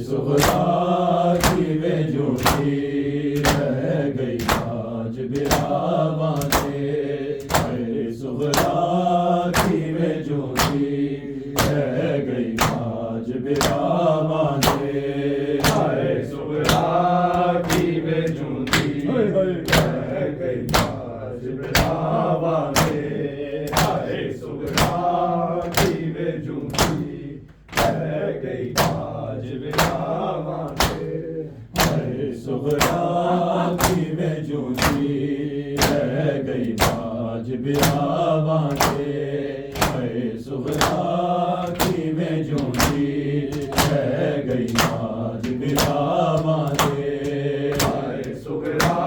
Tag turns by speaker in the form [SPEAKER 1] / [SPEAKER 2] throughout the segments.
[SPEAKER 1] सुगरा की वे झूठी रह गई आज बिरावां दे। सुगरा की वे झूठी रह गई आज बिरावां दे। सुगरा की वे झूठी रह गई आज बिरावां दे। सुगरा की वे झूठी रह गई आज बिरावां दे। सुगरा की वे झूठी रह गई आज बिरावां दे। सुगरा की वे झूठी रह गई आज बिरावां दे। सुगरा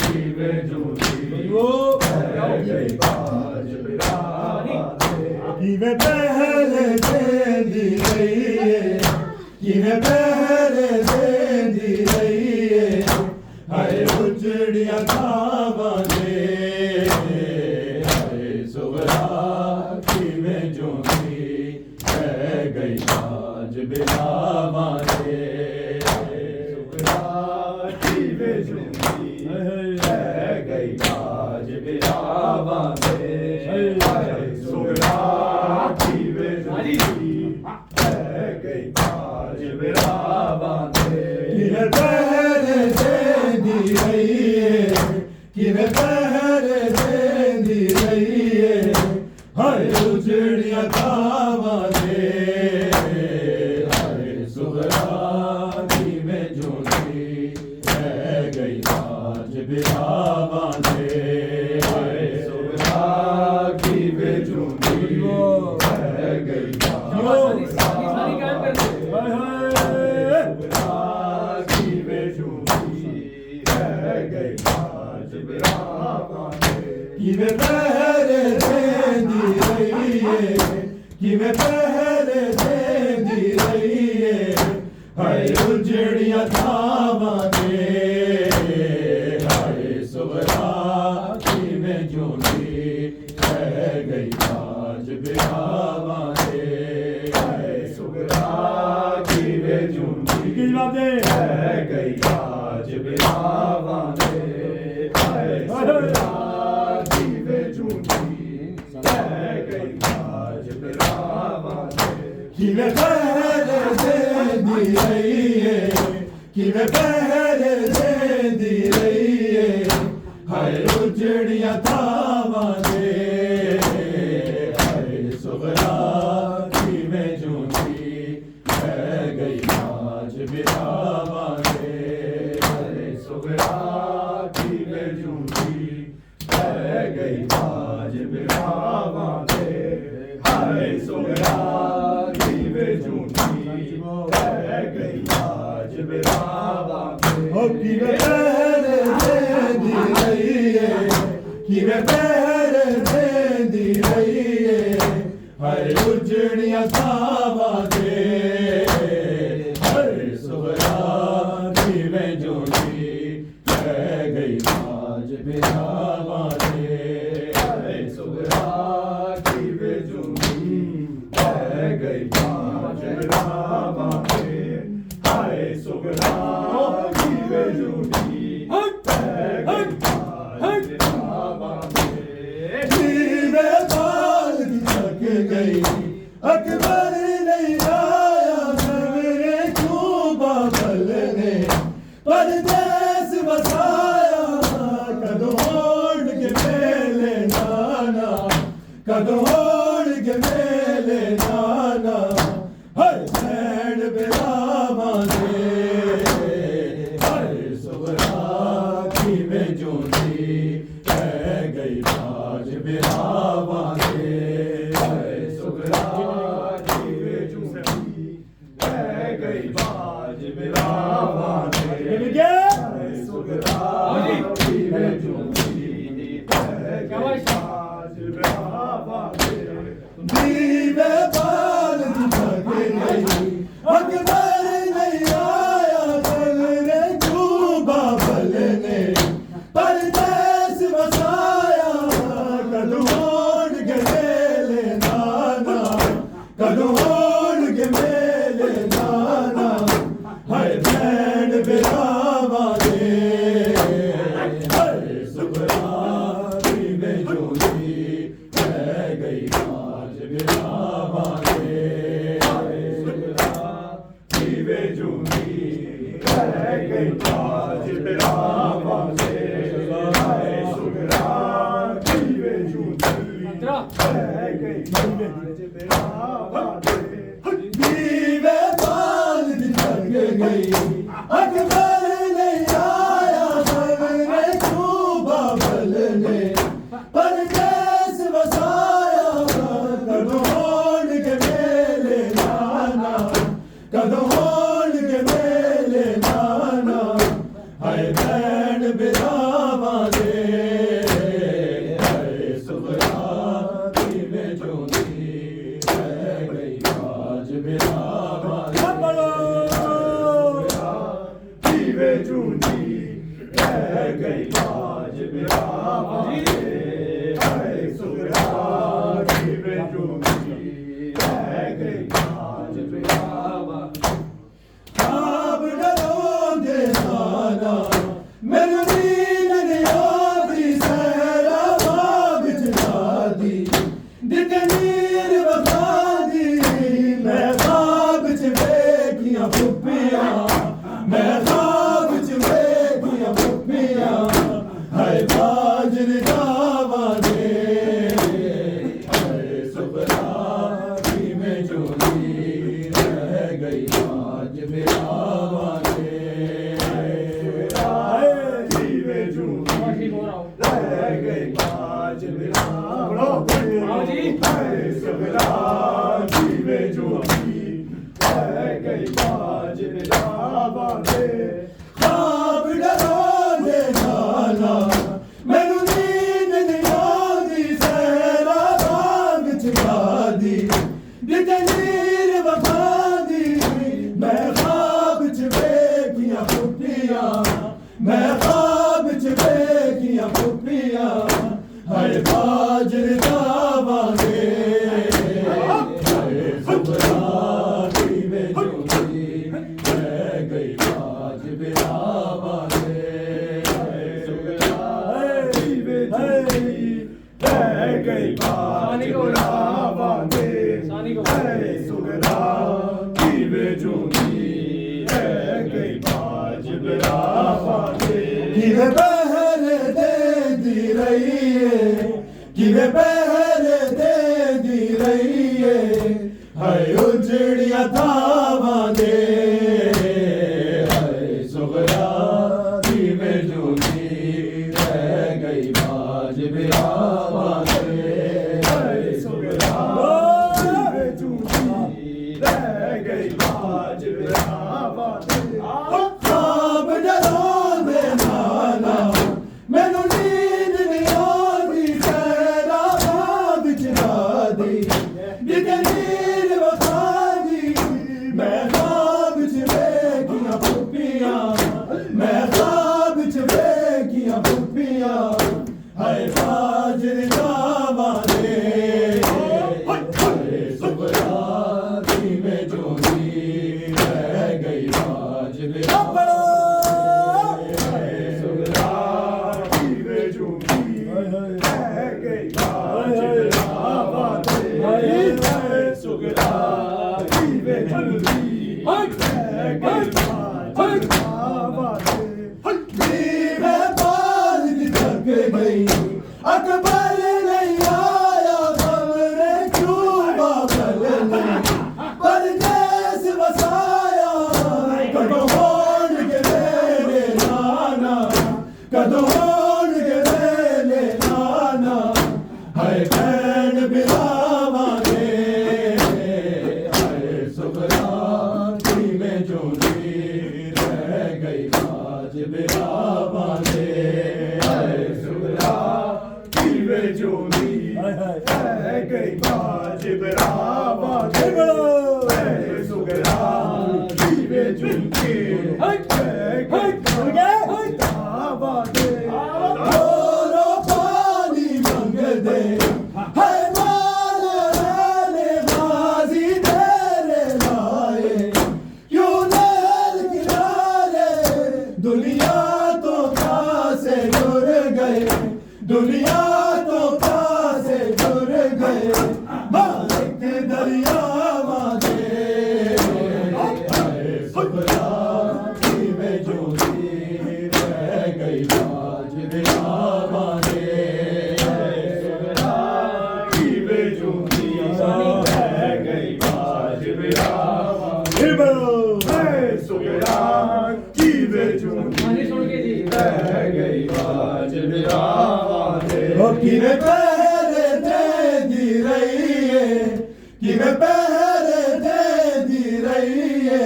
[SPEAKER 1] की वे झूठी रह गई आज बिरावां दे। किवें पहले देंदी रही है, किवें पहले देंदी रही है, हाय उजड़ियां थावां दे। हाय सुगरा किवें झूठी रह गई आज बिरावां दे। सुगरा किवें झूठी रह गई आज बिरावां दे। सुगरा किवें झूठी रह गई आज बिरावां दे। किवें पहरे देंदी रही है, किवें पहरे देंदी रही है, हाय उजड़ियां थावां दे। हाय सुगरा किवें झूठी रह गई आज बिरावां दे। हाय सुगरा किवें झूठी रह गई आज बिरावां दे। किवें पहरे देंदी रही है, किवें पहरे देंदी रही है, हाय उजड़ियां थावां दे। हाय सुगरा किवें झूठी रह गई आज बिरावां दे। हाय सुगरा किवें झूठी रह गई आज बिरावां दे। हाय सुगरा किवें झूठी रह गई आज बिरावां दे। किवें पहरे देंदी रही है, किवें पहरे देंदी रही है, हाय उजड़ियां थावां दे। हाय सुगरा किवें झूठी रह गई आज बिरावां दे। हाय सुगरा किवें झूठी रह गई आज बिरावां दे। हाय सुगरा किवें झूठी रह गई आज बिरावां दे। किवें पहरे देंदी रही है, किवें पहरे देंदी रही है, हाय उजड़ियां थावां दे। हाय सुगरा किवें झूठी रह गई आज बिरावां दे। हाय सुगरा किवें झूठी रह गई आज बिरावां दे। हाय सुगरा किवें झूठी रह गई आज बिरावां दे। किवें बाल थक गई अकबर नहीं आया, सवेरे क्यों बाबल ने परदेस बसाया। कदों ओढ़ के मेले नाना, कदों ओढ़ के मेले नाना, हर सैन बिरावां दे। हाय सुगरा किवें झूठी रह गई आज बिरावां दे। हाय सुगरा किवें झूठी रह गई आज बिरावां दे। हाय सुगरा किवें झूठी रह गई आज बिरावां दे। गई अकबर नहीं आया हमने क्यों बाबल ने परदेस बसाया कदों के मेले नाना कदों के मेले नाना हाय बैन बिरावा दे हाय सुगरा की में जोनी रह गई आज बिरावा की में जोनी रह गई आज बिरावा हाय सुगरा की में जोनी रह गई आज बिरावा खाब डरों दे नाना मैनू नींद नहीं आती सहरा बाग चला दी दिल नीर बता दी मैं ख्वाब च वेखियां फुप्पियां मैं ख्वाब च वेखियां फुप्पियां हाय बाजर गावा दे हाय सुबरा की में जोली रह गई आज बिरावा दे रह गई आज बिरावा दे सुगरा की में जोली रह गई आज बिरावा दे ख्वाब डरों दे नाना मैनू नींद नहीं आती सहरा बाग चला दी दिल नीर वफा दी मैं ख्वाब च वेखियां फुप्पियां मैं ख्वाब च वेखियां फुप्पियां हाय बाजर गावा दे हाय सुगरा की में जोली रह गई आज बिरावा दे हाय सुगरा की में जोली रह गई आज बिरावा दे हाय सुगरा की में जोली रह गई आज बिरावा दे किवे पहरे दे दी रही है किवे पहरे दे दी रही है हाय उजड़िया थावा दे हाय सुगरा की में जोली रह गई आज बिरावा दे हाय सुगरा की में जोली रह गई आज बिरावा दे ख्वाब डरों दे नाना मैनू नींद नहीं आती सहरा बाग चला दी दिल नीर वफा दी मैं ख्वाब च वेखियां फुप्पियां मैं ख्वाब च वेखियां फुप्पियां हाय बाजर गावा दे हाय सुगरा की में जोली रह गई आज बिरावा हाय सुगरा की में जोली रह गई आज बिरावा दे हाय सुगरा की में जोली रह गई आज बिरावा दे मैं बाल थक गई अकबर नहीं आया हमने क्यों बाबल ने परदेस बसाया कदों के मेले नाना कदों के मेले नाना हाय बैन बिरावा दे हाय सुगरा की में जोली रह गई आज बिरावा दे हाय सुगरा की में जोली रह गई आज बिरावा दे हाय सुगरा की में जोली रह गई बिरावा दे रो पानी मंग दे हाय माल रहने गाजी तेरे लाए क्यों नैल किनारे दुनिया तो प्यासे जुड़ गए दुनिया तो प्यासे जुड़ गए मालिक दरियावा दे हाय सुगरा की में जोली रह गई आज बिरावा दे हाय सुगरा की में जोली रह गई आज बिरावा दे सुगरा की बेचूंगी रह गई बाज मेरा वादे किने पहरे दे दी रही है किने पहरे दे दी रही है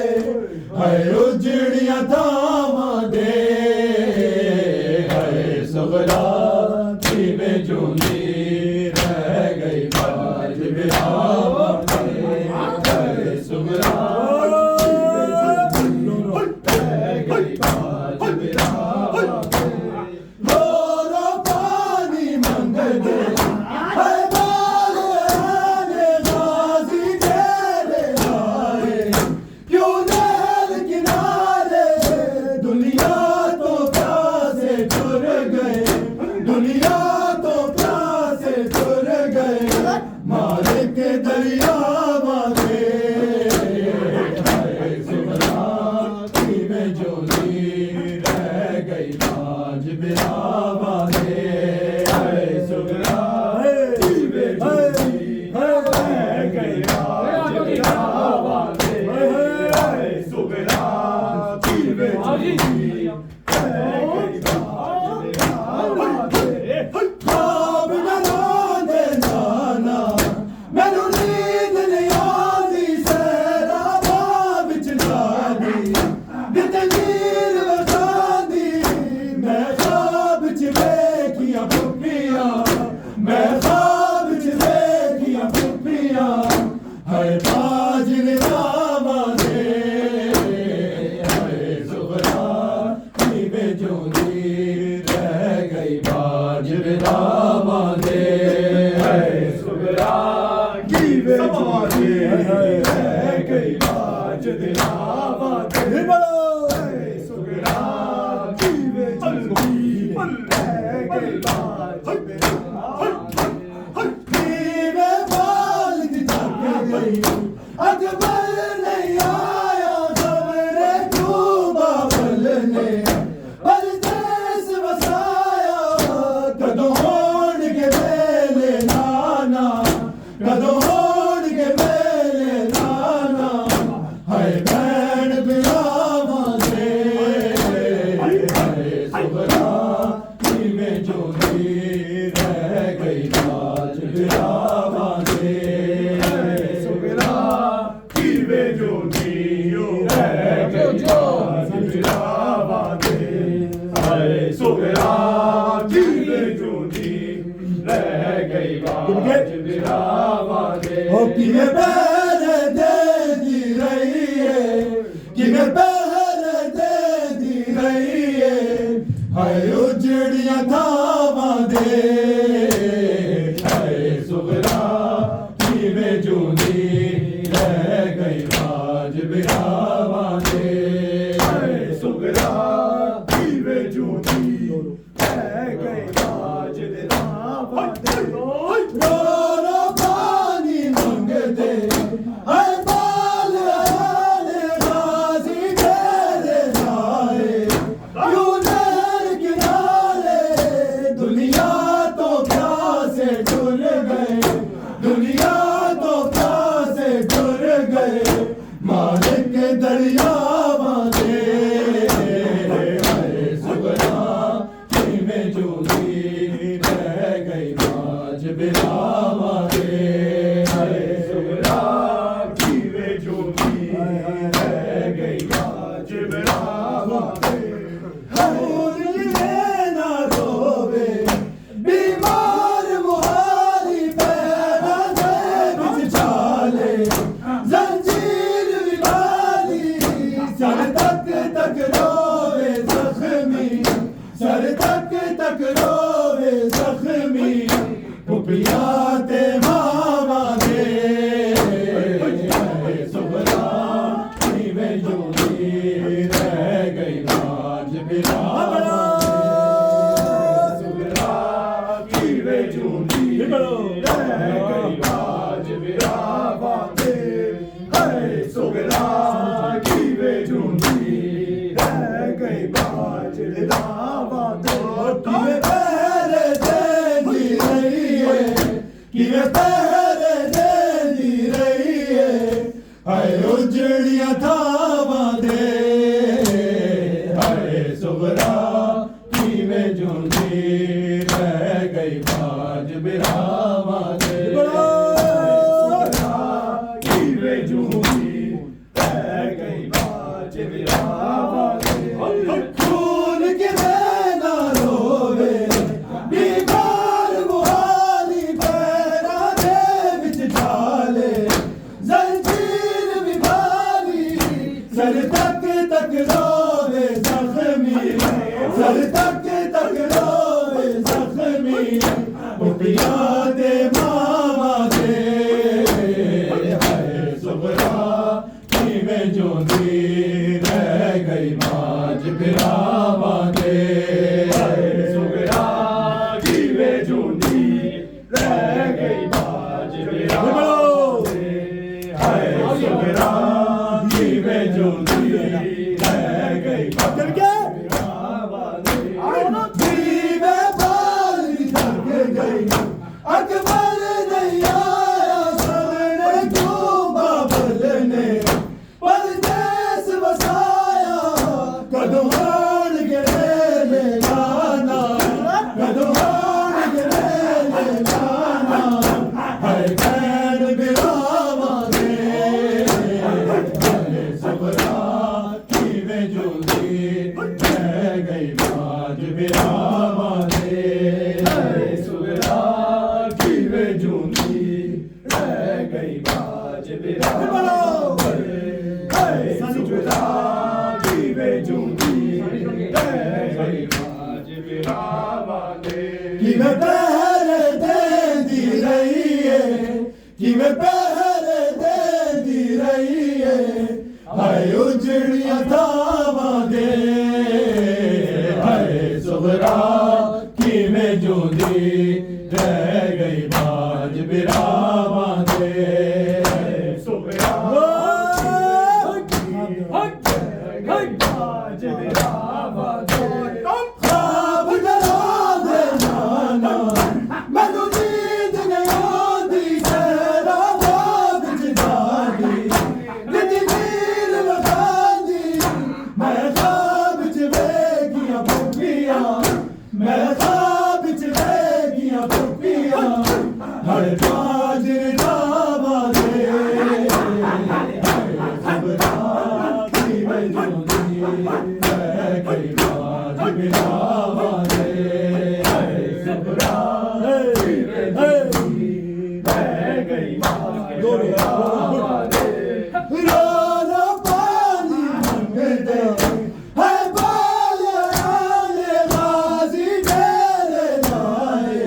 [SPEAKER 1] हाय उजड़िया थामा दे हाय सुगरा की बेचूंगी रह गई बाज मेरा वादे हाय सुगरा उजड़ियां थावां दे हाय सुगरा किवें जूंदी रह गई बाज बिरावां दे किवें जूंदी रह गई बाज बिरावां दे खून किवें ना रोवे बीमार मुहाली पैरां दे विच ढाले जंजीर विभारी सर तक रोवे जख्मी सर तक रोवे जख्मी उठिया दे मावा दे हाय सुगरा किवें जूंदी रह गई बाज बिरावां दे हाय सुगरा किवें जूंदी रह गई बाज बिरावां दे हाय सुगरा किवें जूंदी रह गई बाज बिरावां दे दीवे बाली थक गई अकबर नहीं आया सगने क्यों बाबल ने परदेस वसाया कदों आन गिरे ले लाना कदों आन गिरे ले लाना हाय भैन बिरावां दे हाय सुगरा किवें जूंदी रह गई बाज बिरावां दे हाय सुगरा किवें जूंदी रह गई बाज बिरावां दे हाय सुगरा किवें जूंदी रह गई बाज बिरावां दे किवें पहरे देंदी रही है किवें पहरे देंदी रही है हाय उजड़ियां थावां दे हाय सुगरा किवें जूंदी रह गई बाज बिरावां दे हाय सुगरा बाज बिरावां दे ख्वाब डरावे नाना मैनू नींद नहीं आंदी सैरा विच जांदी नित नीर वखांदी मैं ख्वाब च वेखियां भुखियां मैं ख्वाब च वेखियां भुखियां हर बाज रावां दे सुगरा किवें जूंदी रह गई बाज बिरावां दे हाय सुगरा किवें जूंदी रह गई बाज बिरावां दे रोना पानी मंगदे है बाले गाजी मेरे नाले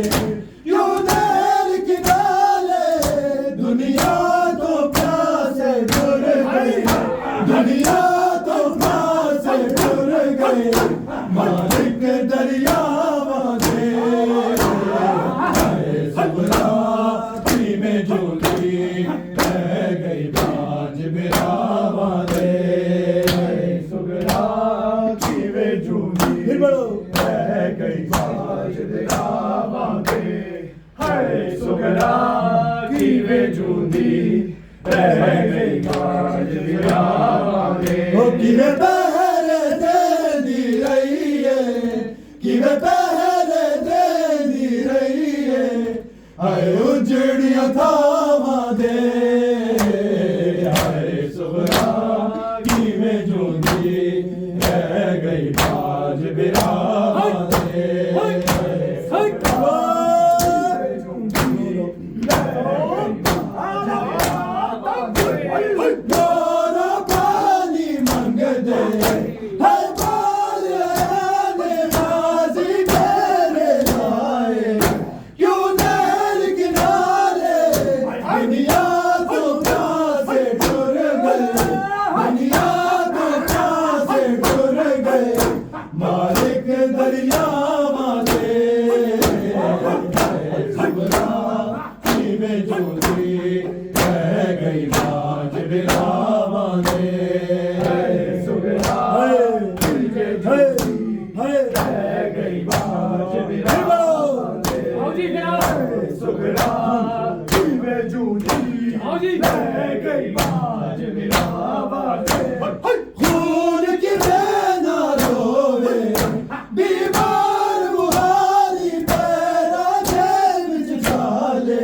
[SPEAKER 1] यूं नैर किनारे दुनिया तो प्यासे जुड़ गई दुनिया तो प्यासे जुड़ गई मालिक दरियावां दे हाय सुगरा किवें जूंदी रह गई बाज बिरावां दे हाय सुगरा किवें जूंदी रह गई बाज बिरावां दे हाय सुगरा किवें जूंदी रह गई बाज बिरावां दे किवें पहरे देंदी रही है किवें पहरे देंदी रही है हाय उजड़ियां थावां दे हाय सुगरा किवें जूंदी रह गई बाज बिरावां दे हाय सुगरा किवें जूंदी रह गई बाज बिरावां दे गोरा पानी मंगदे है बाले गाजी मेरे नाले क्यों नैर किनारे दुनिया तो प्यासे जुड़ गई दुनिया तो प्यासे जुड़ गई मालिक दरियावां दे हाय सुगरा किवें जूंदी रह गई बाज बिरावां दे हाय सुगरा किवें जूंदी रह गई बाज बिरावां दे सुगरा किवें जूंदी रह गई बाज बिरावां खून की बहना रोवे बीमार बुहारी पैरा जेल विच डाले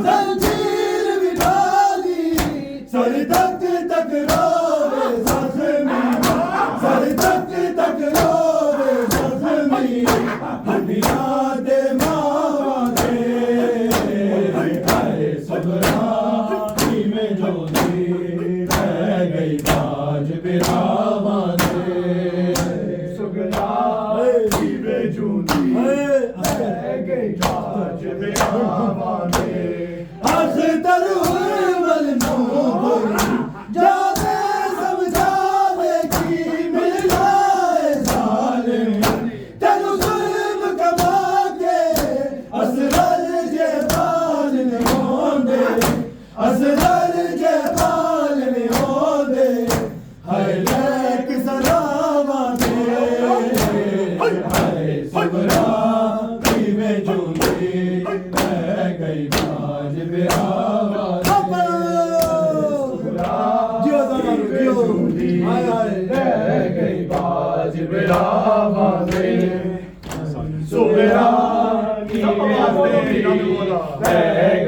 [SPEAKER 1] जंजीर बिठाली सर तक रोवे जख्मी सर तक रोवे जख्मी दुनिया दे मावा दे हाय सबरा में जो रह गई बाज बिरावा दे सुगना में जूनी रह गई बाज बिरावा दे अख्तर हुर्मल नूर जाने समझावे की मिल जाए जालिम तेनु जुल्म कमा के असरल जे बाल ने होंदे असरल जे बाल ने होंदे हाय लेक सलावा दे हाय सबरा में जूनी रह गई बाज बिरावा दे रह गई बाज बिरावा दे सुबरा की रह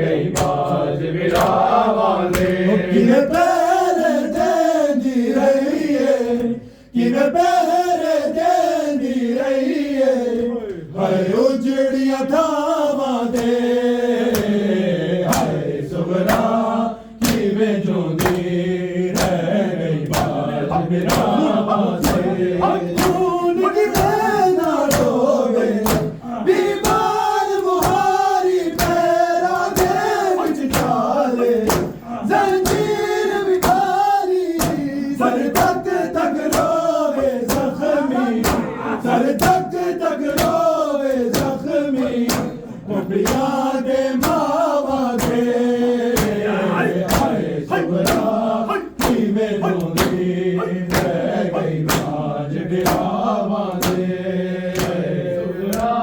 [SPEAKER 1] गई बाज बिरावा दे किने पैर देंदी रही है किने पैर देंदी रही है हाय उजड़ियां थावा दे हाय सुबरा की में जोंदी रह गई बाज बिरावा दे खून की बहना रोवे बीमार बुहारी पैरा दे विच डाले जंजीर बिठाली सर तक रोवे जख्मी सर तक रोवे जख्मी मुखिया दे मावा दे हाय सबरा की में जोंदी रह गई बाज बिरावा दे सुगरा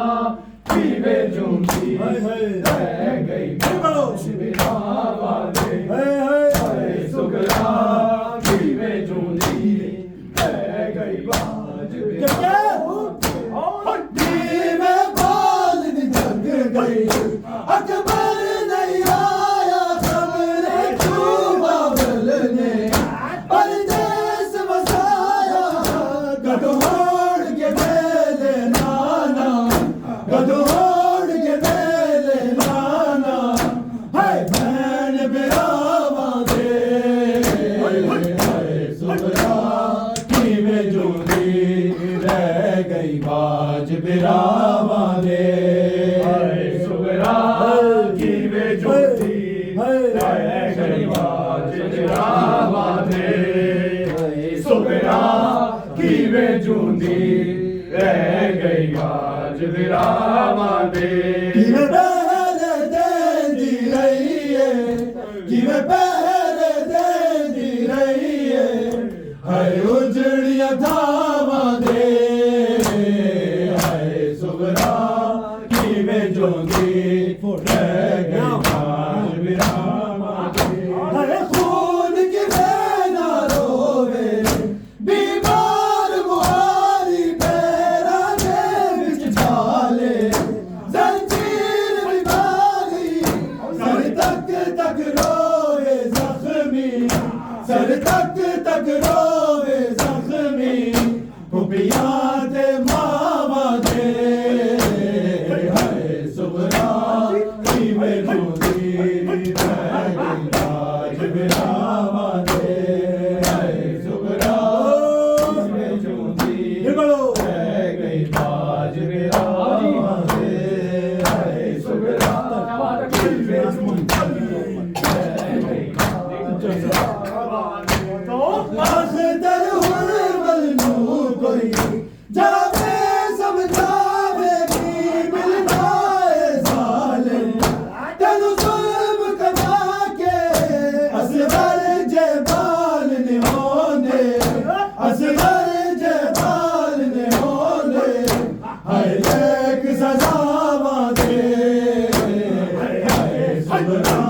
[SPEAKER 1] की में जोंदी रह गई बाज बिरावा दे हाय सुगरा की में जोंदी रह गई बाज बिरावा दे में बाल दी जग गई अकबर नहीं आया खबरे चूबा बलने परदेस बसाया गठोड़ के बेले नाना गठोड़ के बेले नाना हाय बहन बिरावा दे हाय सुबरा की में जूनी रह गई बाज बिरावा दे हाय सुबरा की में जूनी रह गई बाज बिरावा दे सुबरा की में जूनी रह गई बाज बिरावा दे किने पैर देंदी रही है किने पैर देंदी रही है हाय उजड़ियां थावा दे हाय सुबरा की में जोंदी रह गई बाज बिरावा दे हाय खून की बहना रोवे बीमार बुहारी पैरा दे विच डाले जंजीर बिठाली सर तक रोवे जख्मी सर तक रोवे जख्मी खुबिया दे मावा दे हाय सुबरा की में जोंदी रह गई बाज बिरावा दे हाय सुबरा की में जोंदी रह गई बाज बिरावा दे हाय सुबरा की में जोंदी रह गई बाज बिरावा दे अख्तर हुर्मल नूर कोई जावे समझावे की मिल जाए जालिम तेनु जुल्म कमा के असगर जे बाल ने होंदे असगर जे बाल ने होंदे हाय लेक सजावा दे हाय सबरा